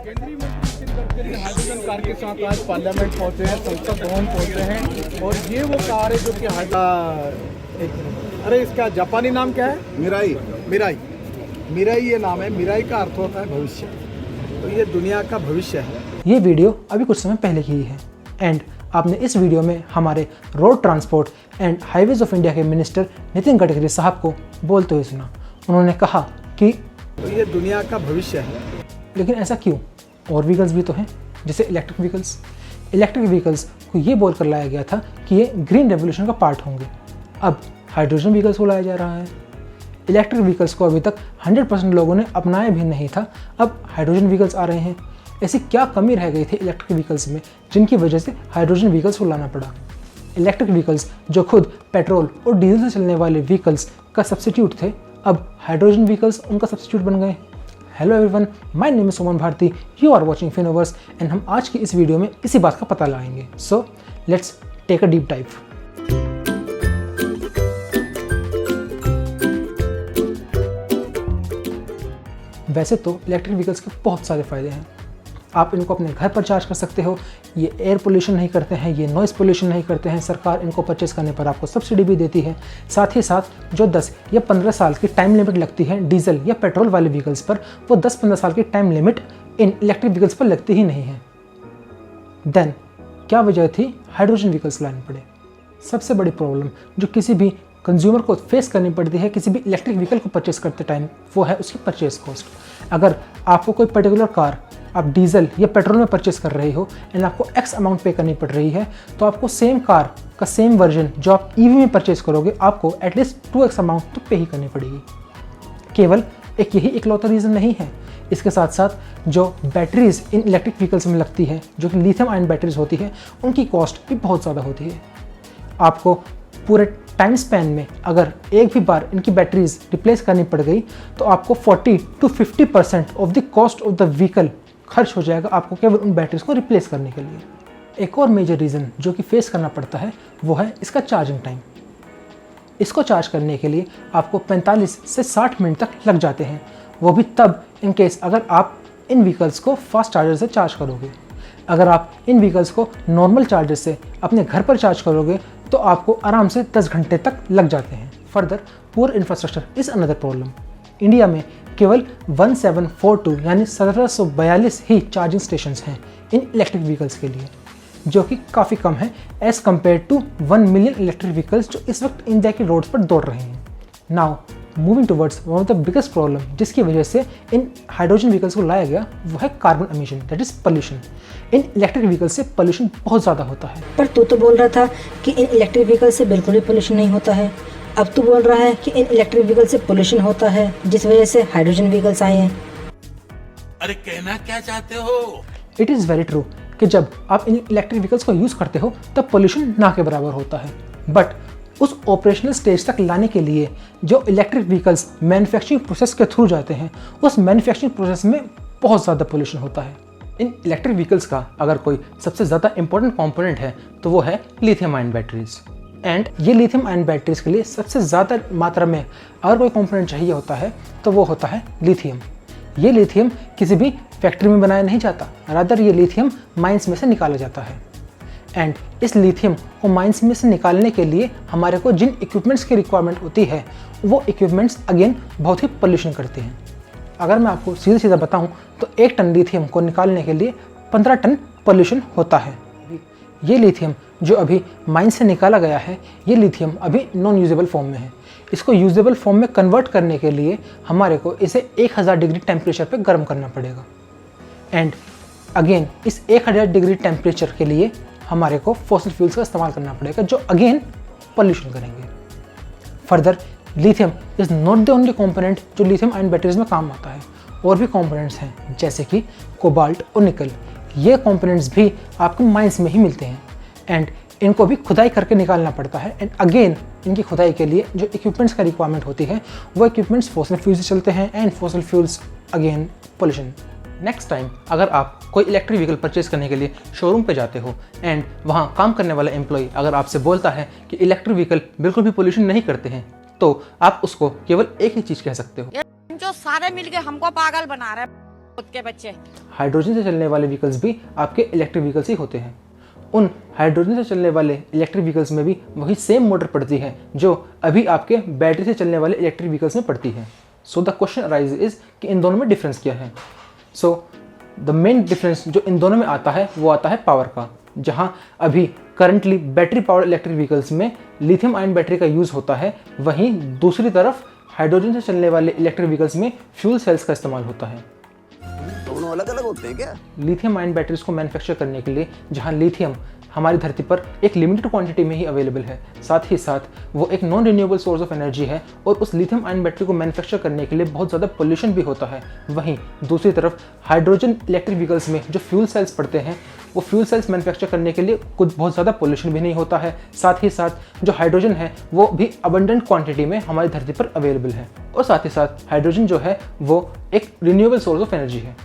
केंद्रीय मंत्री Nitin Gadkari hydrogen car के साथ आज पार्लियामेंट पहुंचे हैं, संसद भवन पहुंचे हैं और ये वो कार है जो कि अरे इसका जापानी नाम क्या है? मिराई। मिराई ये नाम है। मिराई का अर्थ होता है भविष्य। तो ये दुनिया का भविष्य है। ये वीडियो अभी कुछ समय पहले की है एंड आपने इस वीडियो में हमारे road transport and highways of India के मिनिस्टर नितिन गडकरी साहब को बोलते हुए सुना। उन्होंने कहा कि तो ये दुनिया का भविष्य है। लेकिन ऐसा क्यों? और व्हीकल्स भी तो हैं, जैसे इलेक्ट्रिक व्हीकल्स। इलेक्ट्रिक व्हीकल्स को ये बोलकर लाया गया था कि ये ग्रीन रेवोल्यूशन का पार्ट होंगे। अब हाइड्रोजन व्हीकल्स को लाया जा रहा है। इलेक्ट्रिक व्हीकल्स को अभी तक 100% लोगों ने अपनाया भी नहीं था, अब हाइड्रोजन व्हीकल्स आ रहे हैं। ऐसी क्या कमी रह गई थी इलेक्ट्रिक व्हीकल्स में जिनकी वजह से हाइड्रोजन व्हीकल्स को लाना पड़ा? इलेक्ट्रिक व्हीकल्स जो खुद पेट्रोल और डीजल से चलने वाले व्हीकल्स का सब्स्टिट्यूट थे, अब हाइड्रोजन व्हीकल्स उनका सब्स्टिट्यूट बन गए। Hello everyone, my name is Suman Bharti, you are watching Finoverse and हम आज की इस वीडियो में इसी बात का पता लगाएंगे। So let's take a deep dive. वैसे तो इलेक्ट्रिक व्हीकल्स के बहुत सारे फ़ायदे हैं। आप इनको अपने घर पर चार्ज कर सकते हो, ये एयर पोल्यूशन नहीं करते हैं, ये नॉइज़ पोल्यूशन नहीं करते हैं, सरकार इनको परचेस करने पर आपको सब्सिडी भी देती है। साथ ही साथ जो 10 या 15 साल की टाइम लिमिट लगती है डीजल या पेट्रोल वाले व्हीकल्स पर, वो 10-15 साल की time limit in electric vehicles पर लगती ही नहीं है। देन क्या वजह थी हाइड्रोजन व्हीकल्स लाने पड़े? सबसे बड़ी प्रॉब्लम जो किसी भी कंज्यूमर को फेस करनी पड़ती है किसी भी इलेक्ट्रिक व्हीकल को परचेस करते टाइम, वो है उसकी परचेस कॉस्ट। अगर आपको कोई पर्टिकुलर कार आप डीजल या पेट्रोल में परचेस कर रहे हो एंड आपको एक्स अमाउंट पे करनी पड़ रही है, तो आपको सेम कार का सेम वर्जन जो आप ईवी में परचेस करोगे, आपको एटलीस्ट 2x अमाउंट तो पे ही करनी पड़ेगी। केवल एक यही इकलौता रीज़न नहीं है, इसके साथ साथ जो बैटरीज इन इलेक्ट्रिक व्हीकल्स में लगती है, जो कि लिथियम आयन बैटरीज होती है, उनकी कॉस्ट भी बहुत ज़्यादा होती है। आपको पूरे टाइम स्पैन में अगर एक भी बार इनकी बैटरीज रिप्लेस करनी पड़ गई तो आपको 40 to 50% of the cost of the vehicle खर्च हो जाएगा आपको केवल उन बैटरीज को रिप्लेस करने के लिए। एक और मेजर रीज़न जो कि फेस करना पड़ता है वो है इसका चार्जिंग टाइम। इसको चार्ज करने के लिए आपको 45 से 60 मिनट तक लग जाते हैं, वो भी तब इन केस अगर आप इन व्हीकल्स को फास्ट चार्जर से चार्ज करोगे। अगर आप इन व्हीकल्स को नॉर्मल चार्जर से अपने घर पर चार्ज करोगे तो आपको आराम से 10 घंटे तक लग जाते हैं। Further poor infrastructure is another problem. India में केवल 1742 यानी 1742 ही चार्जिंग स्टेशंस हैं इन इलेक्ट्रिक व्हीकल्स के लिए, जो कि काफ़ी कम है as compare to 1 million electric vehicles जो इस वक्त इंडिया के रोड्स पर दौड़ रहे हैं। Now moving towards one of the biggest problem जिसकी वजह से इन हाइड्रोजन व्हीकल्स को लाया गया, वो है carbon emission, that is pollution. In electric vehicle से पोल्यूशन बहुत ज़्यादा होता है। पर तू तो बोल रहा था कि इन इलेक्ट्रिक व्हीकल से बिल्कुल भी पोल्यूशन नहीं होता है। अब तू बोल रहा है कि इन इलेक्ट्रिक व्हीकल से पोल्यूशन होता है, जिस वजह से हाइड्रोजन व्हीकल्स आए हैं। अरे कहना क्या चाहते हो? इट इज़ वेरी ट्रू कि जब आप इन इलेक्ट्रिक व्हीकल्स को यूज़ करते हो तब पोल्यूशन ना के बराबर होता है, बट उस ऑपरेशनल स्टेज तक लाने के लिए जो इलेक्ट्रिक व्हीकल्स मैन्युफैक्चरिंग प्रोसेस के थ्रू जाते हैं, उस मैन्युफैक्चरिंग प्रोसेस में बहुत ज़्यादा पोल्यूशन होता है। इन इलेक्ट्रिक व्हीकल्स का अगर कोई सबसे ज़्यादा इंपॉर्टेंट कंपोनेंट है तो वो है लिथियम आयन बैटरीज। एंड ये लिथियम आयन बैटरीज के लिए सबसे ज़्यादा मात्रा में अगर कोई कंपोनेंट चाहिए होता है तो वो होता है लिथियम। ये लिथियम किसी भी फैक्ट्री में बनाया नहीं जाता, रादर ये लिथियम माइंस में से निकाला जाता है। एंड इस लिथियम को माइंस में से निकालने के लिए हमारे को जिन इक्विपमेंट्स की रिक्वायरमेंट होती है, वो इक्विपमेंट्स अगेन बहुत ही पोल्यूशन करते हैं। अगर मैं आपको सीधा सीधा बताऊं तो 1 टन लिथियम को निकालने के लिए 15 टन पोल्यूशन होता है। ये लिथियम जो अभी माइन से निकाला गया है, ये लिथियम अभी नॉन यूजेबल फॉर्म में है। इसको यूजेबल फॉर्म में कन्वर्ट करने के लिए हमारे को इसे 1000 डिग्री टेम्परेचर पे गर्म करना पड़ेगा। एंड अगेन इस 1000 डिग्री टेम्परेचर के लिए हमारे को फॉसिल फ्यूल्स का इस्तेमाल करना पड़ेगा, जो अगेन पोल्यूशन करेंगे। Further lithium is not the only component जो लिथियम आयन बैटरीज में काम आता है, और भी कंपोनेंट्स हैं जैसे कि कोबाल्ट और निकल। ये कंपोनेंट्स भी आपको माइंस में ही मिलते हैं एंड इनको भी खुदाई करके निकालना पड़ता है। एंड अगेन इनकी खुदाई के लिए जो इक्विपमेंट्स का रिक्वायरमेंट होती है, वो इक्विपमेंट्स फॉसिल फ्यूल्स से चलते हैं and fossil fuels again pollution. Next time अगर आप कोई इलेक्ट्रिक व्हीकल परचेज करने के लिए शोरूम पे जाते हो एंड वहाँ काम करने वाला एम्प्लॉय अगर आपसे बोलता है कि इलेक्ट्रिक व्हीकल बिल्कुल भी पोल्यूशन नहीं करते हैं, तो आप उसको केवल एक ही चीज़ कह सकते हो, जो सारे मिलके हमको पागल बना रहे हैं। खुद के बच्चे। हाइड्रोजन से चलने वाले व्हीकल्स भी आपके इलेक्ट्रिक व्हीकल्स ही होते हैं। उन हाइड्रोजन से चलने वाले इलेक्ट्रिक व्हीकल्स में भी वही सेम मोटर पड़ती है जो अभी आपके बैटरी से चलने वाले इलेक्ट्रिक व्हीकल्स में पड़ती है। So the question arise is कि इन दोनों में डिफरेंस क्या है। सो द मेन डिफरेंस जो इन दोनों में आता है वो आता है पावर का। जहाँ अभी currently battery power electric vehicles में लिथियम आयन बैटरी का यूज़ होता है, वहीं दूसरी तरफ हाइड्रोजन से चलने वाले इलेक्ट्रिक व्हीकल्स में फ्यूल सेल्स का इस्तेमाल होता है। दोनों अलग अलग होते हैं क्या? लिथियम आयन बैटरीज को मैन्युफैक्चर करने के लिए जहां लिथियम हमारी धरती पर एक लिमिटेड क्वांटिटी में ही अवेलेबल है, साथ ही साथ वो एक non renewable source of energy है और उस लिथियम आयन बैटरी को मैन्युफैक्चर करने के लिए बहुत ज़्यादा पोल्यूशन भी होता है। वहीं दूसरी तरफ हाइड्रोजन इलेक्ट्रिक व्हीकल्स में जो फ्यूल सेल्स पड़ते हैं, वो फ्यूल सेल्स मैन्युफैक्चर करने के लिए कुछ बहुत ज़्यादा पोल्यूशन भी नहीं होता है, साथ ही साथ जो हाइड्रोजन है वो भी अबंडेंट क्वांटिटी में हमारी धरती पर अवेलेबल है, और साथ ही साथ हाइड्रोजन जो है वो एक रिन्यूएबल सोर्स ऑफ एनर्जी है।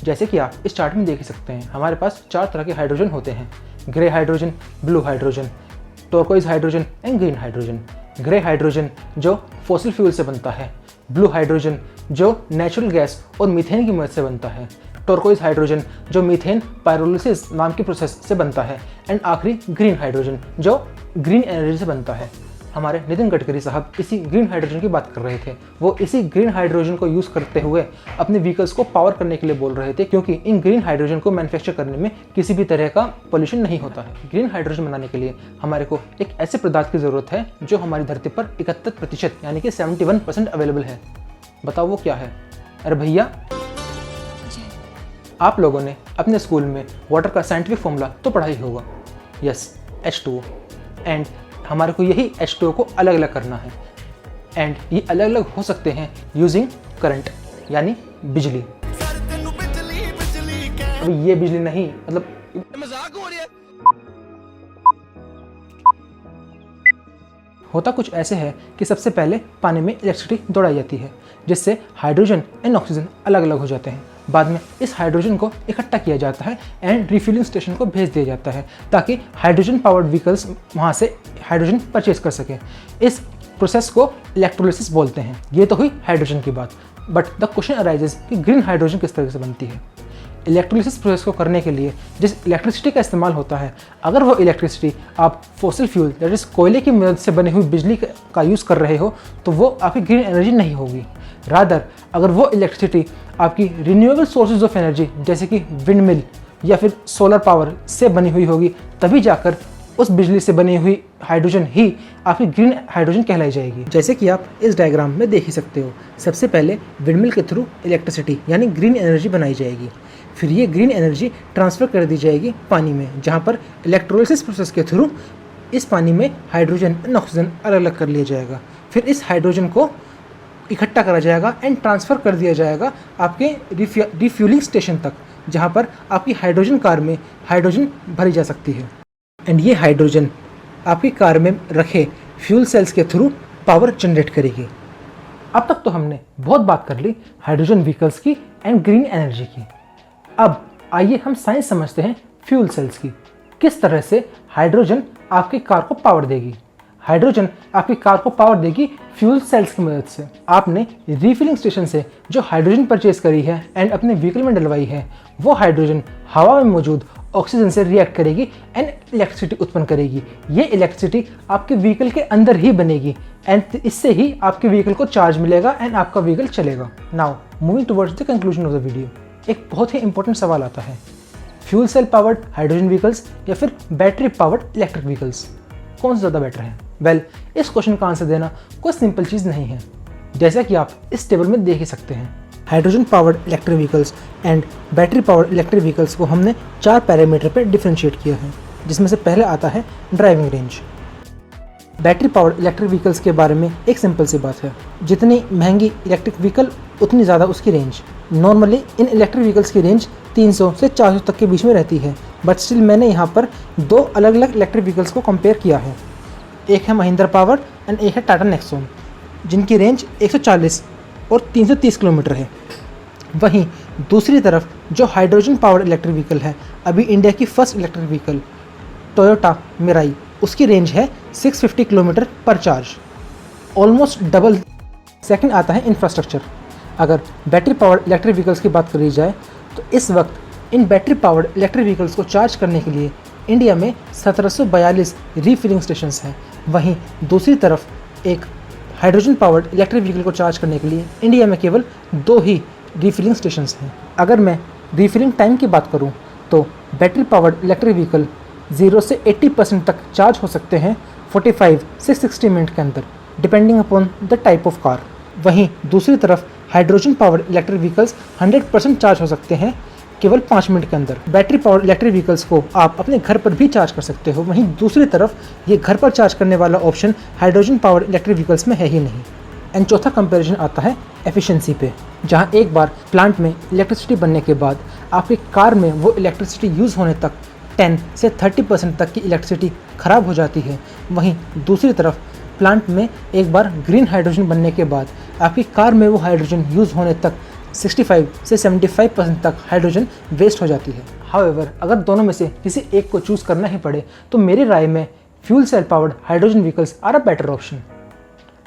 जैसे कि आप इस चार्ट में देख ही सकते हैं, हमारे पास 4 तरह के हाइड्रोजन होते हैं: grey hydrogen, blue hydrogen, turquoise hydrogen and green hydrogen. Grey hydrogen जो फॉसिल फ्यूल से बनता है, ब्लू हाइड्रोजन जो नेचुरल गैस और मीथेन की मदद से बनता है, टर्कोइज हाइड्रोजन जो मीथेन पायरोलिसिस नाम की प्रोसेस से बनता है, एंड आखिरी ग्रीन हाइड्रोजन जो ग्रीन एनर्जी से बनता है। हमारे नितिन गडकरी साहब इसी ग्रीन हाइड्रोजन की बात कर रहे थे। वो इसी ग्रीन हाइड्रोजन को यूज़ करते हुए अपने व्हीकल्स को पावर करने के लिए बोल रहे थे, क्योंकि इन ग्रीन हाइड्रोजन को मैन्युफैक्चर करने में किसी भी तरह का पोल्यूशन नहीं होता है। ग्रीन हाइड्रोजन बनाने के लिए हमारे को एक ऐसे पदार्थ की ज़रूरत है जो हमारी धरती पर 71% यानी कि 71% अवेलेबल है। बताओ वो क्या है? अरे भैया, आप लोगों ने अपने स्कूल में वाटर का साइंटिफिक फॉर्मूला तो पढ़ा ही होगा। Yes, H2O। एंड हमारे को यही H2O को अलग अलग करना है, एंड ये अलग अलग हो सकते हैं यूजिंग करंट यानी बिजली। अभी ये बिजली नहीं, मतलब मजाक हो रही है। होता कुछ ऐसे है कि सबसे पहले पानी में इलेक्ट्रिसिटी दौड़ाई जाती है, जिससे हाइड्रोजन एंड ऑक्सीजन अलग अलग हो जाते हैं। बाद में इस हाइड्रोजन को इकट्ठा किया जाता है एंड रिफिलिंग स्टेशन को भेज दिया जाता है, ताकि हाइड्रोजन पावर्ड व्हीकल्स वहाँ से हाइड्रोजन परचेज कर सकें। इस प्रोसेस को इलेक्ट्रोलिसिस बोलते हैं। ये तो हुई हाइड्रोजन की बात, बट द क्वेश्चन अराइजेज कि ग्रीन हाइड्रोजन किस तरह से बनती है। इलेक्ट्रोलिसिस प्रोसेस को करने के लिए जिस इलेक्ट्रिसिटी का इस्तेमाल होता है, अगर वो इलेक्ट्रिसिटी आप फॉसिल फ्यूल दैट इज़ कोयले की मदद से बनी हुई बिजली का यूज़ कर रहे हो, तो वो आपकी ग्रीन एनर्जी नहीं होगी। रादर अगर वो इलेक्ट्रिसिटी आपकी रिन्यूएबल सोर्सेज ऑफ एनर्जी जैसे कि विंड मिल या फिर सोलर पावर से बनी हुई होगी, तभी जाकर उस बिजली से बनी हुई हाइड्रोजन ही आपकी ग्रीन हाइड्रोजन कहलाई जाएगी। जैसे कि आप इस डायग्राम में देख ही सकते हो, सबसे पहले विंडमिल के थ्रू इलेक्ट्रिसिटी यानी ग्रीन एनर्जी बनाई जाएगी, फिर ये ग्रीन एनर्जी ट्रांसफ़र कर दी जाएगी पानी में, जहाँ पर इलेक्ट्रोलिसिस प्रोसेस के थ्रू इस पानी में हाइड्रोजन एंड ऑक्सीजन अलग अलग कर लिया जाएगा। फिर इस हाइड्रोजन को इकट्ठा करा जाएगा एंड ट्रांसफ़र कर दिया जाएगा आपके रिफ्यूलिंग स्टेशन तक, जहाँ पर आपकी हाइड्रोजन कार में हाइड्रोजन भरी जा सकती है। एंड ये हाइड्रोजन आपकी कार में रखे फ्यूल सेल्स के थ्रू पावर जनरेट करेगी। अब तक तो हमने बहुत बात कर ली हाइड्रोजन व्हीकल्स की एंड ग्रीन एनर्जी की। अब आइए हम साइंस समझते हैं फ्यूल सेल्स की। किस तरह से हाइड्रोजन आपकी कार को पावर देगी। हाइड्रोजन आपकी कार को पावर देगी फ्यूल सेल्स की मदद से। आपने रिफिलिंग स्टेशन से जो हाइड्रोजन परचेज करी है एंड अपने व्हीकल में डलवाई है, वो हाइड्रोजन हवा में मौजूद ऑक्सीजन से रिएक्ट करेगी एंड इलेक्ट्रिसिटी उत्पन्न करेगी। ये इलेक्ट्रिसिटी आपके व्हीकल के अंदर ही बनेगी एंड इससे ही आपके व्हीकल को चार्ज मिलेगा एंड आपका व्हीकल चलेगा। Now moving towards the conclusion of the video, एक बहुत ही इंपॉर्टेंट सवाल आता है, fuel cell powered hydrogen vehicles या फिर बैटरी पावर्ड इलेक्ट्रिक व्हीकल्स, कौन सा ज़्यादा बेटर है? वेल, इस क्वेश्चन का आंसर देना कोई सिंपल चीज़ नहीं है। जैसा कि आप इस टेबल में देख ही सकते हैं, hydrogen powered electric vehicles and battery powered electric vehicles को हमने 4 पैरामीटर पर डिफ्रेंशिएट किया है, जिसमें से पहले आता है driving range. Battery powered electric vehicles के बारे में एक सिंपल सी बात है, जितनी महंगी इलेक्ट्रिक व्हीकल उतनी ज़्यादा उसकी range. Normally in electric vehicles की रेंज 300 से 400 तक के बीच में रहती है, बट स्टिल मैंने यहाँ पर 2 अलग अलग इलेक्ट्रिक व्हीकल्स को कंपेयर किया है। एक है महिंद्रा पावर एंड एक है टाटा नेक्सॉन, जिनकी रेंज 140 और 330 किलोमीटर है। वहीं दूसरी तरफ जो हाइड्रोजन पावर्ड इलेक्ट्रिक व्हीकल है, अभी इंडिया की first electric vehicle Toyota Mirai, उसकी रेंज है 650 किलोमीटर पर चार्ज, ऑलमोस्ट डबल। सेकंड आता है इंफ्रास्ट्रक्चर। अगर बैटरी पावर्ड इलेक्ट्रिक व्हीकल्स की बात करी जाए तो इस वक्त इन बैटरी पावर्ड इलेक्ट्रिक व्हीकल्स को चार्ज करने के लिए इंडिया में 1742 रीफिलिंग स्टेशंस हैं। वहीं दूसरी तरफ एक हाइड्रोजन पावर्ड इलेक्ट्रिक व्हीकल को चार्ज करने के लिए इंडिया में केवल 2 ही रीफिलिंग स्टेशंस हैं। अगर मैं रीफिलिंग टाइम की बात करूं तो बैटरी पावर्ड इलेक्ट्रिक व्हीकल 0 से 80% तक चार्ज हो सकते हैं 45 से 60 मिनट के अंदर, depending upon the type of car. वहीं दूसरी तरफ hydrogen powered electric vehicles 100% charge हो सकते हैं केवल 5 मिनट के अंदर। बैटरी पावर्ड इलेक्ट्रिक व्हीकल्स को आप अपने घर पर भी चार्ज कर सकते हो। वहीं दूसरी तरफ ये घर पर चार्ज करने वाला option hydrogen powered electric vehicles में है ही नहीं। एंड चौथा कंपैरिजन आता है एफिशिएंसी पे, जहां एक बार प्लांट में इलेक्ट्रिसिटी बनने के बाद आपकी कार में वो इलेक्ट्रिसिटी यूज़ होने तक 10 से 30% तक की इलेक्ट्रिसिटी ख़राब हो जाती है। वहीं दूसरी तरफ प्लांट में एक बार ग्रीन हाइड्रोजन बनने के बाद आपकी कार में वो हाइड्रोजन यूज़ होने तक 65 से 75% तक हाइड्रोजन वेस्ट हो जाती है। हाउएवर, अगर दोनों में से किसी एक को चूज़ करना ही पड़े तो मेरी राय में fuel cell powered hydrogen vehicles are a better option.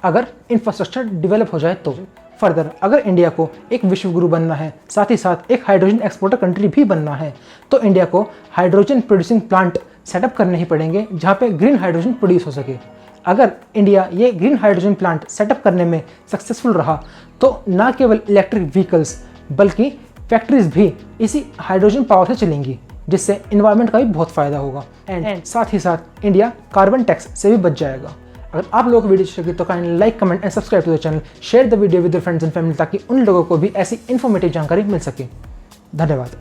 अगर इंफ्रास्ट्रक्चर डेवलप हो जाए तो फर्दर अगर इंडिया को एक विश्व गुरु बनना है, साथ ही साथ एक हाइड्रोजन एक्सपोर्टर कंट्री भी बनना है, तो इंडिया को हाइड्रोजन प्रोड्यूसिंग प्लांट सेटअप करने ही पड़ेंगे जहाँ पे ग्रीन हाइड्रोजन प्रोड्यूस हो सके। अगर इंडिया ये ग्रीन हाइड्रोजन प्लांट सेटअप करने में सक्सेसफुल रहा तो ना केवल इलेक्ट्रिक व्हीकल्स बल्कि फैक्ट्रीज भी इसी हाइड्रोजन पावर से चलेंगी, जिससे इन्वायरमेंट का भी बहुत फ़ायदा होगा। एंड साथ ही साथ इंडिया कार्बन टैक्स से भी बच जाएगा। अगर आप लोगों को वीडियो अच्छी लगी तो kindly like, comment and subscribe to the channel, share the video with your friends and family ताकि उन लोगों को भी ऐसी इन्फॉर्मेटिव जानकारी मिल सके। धन्यवाद।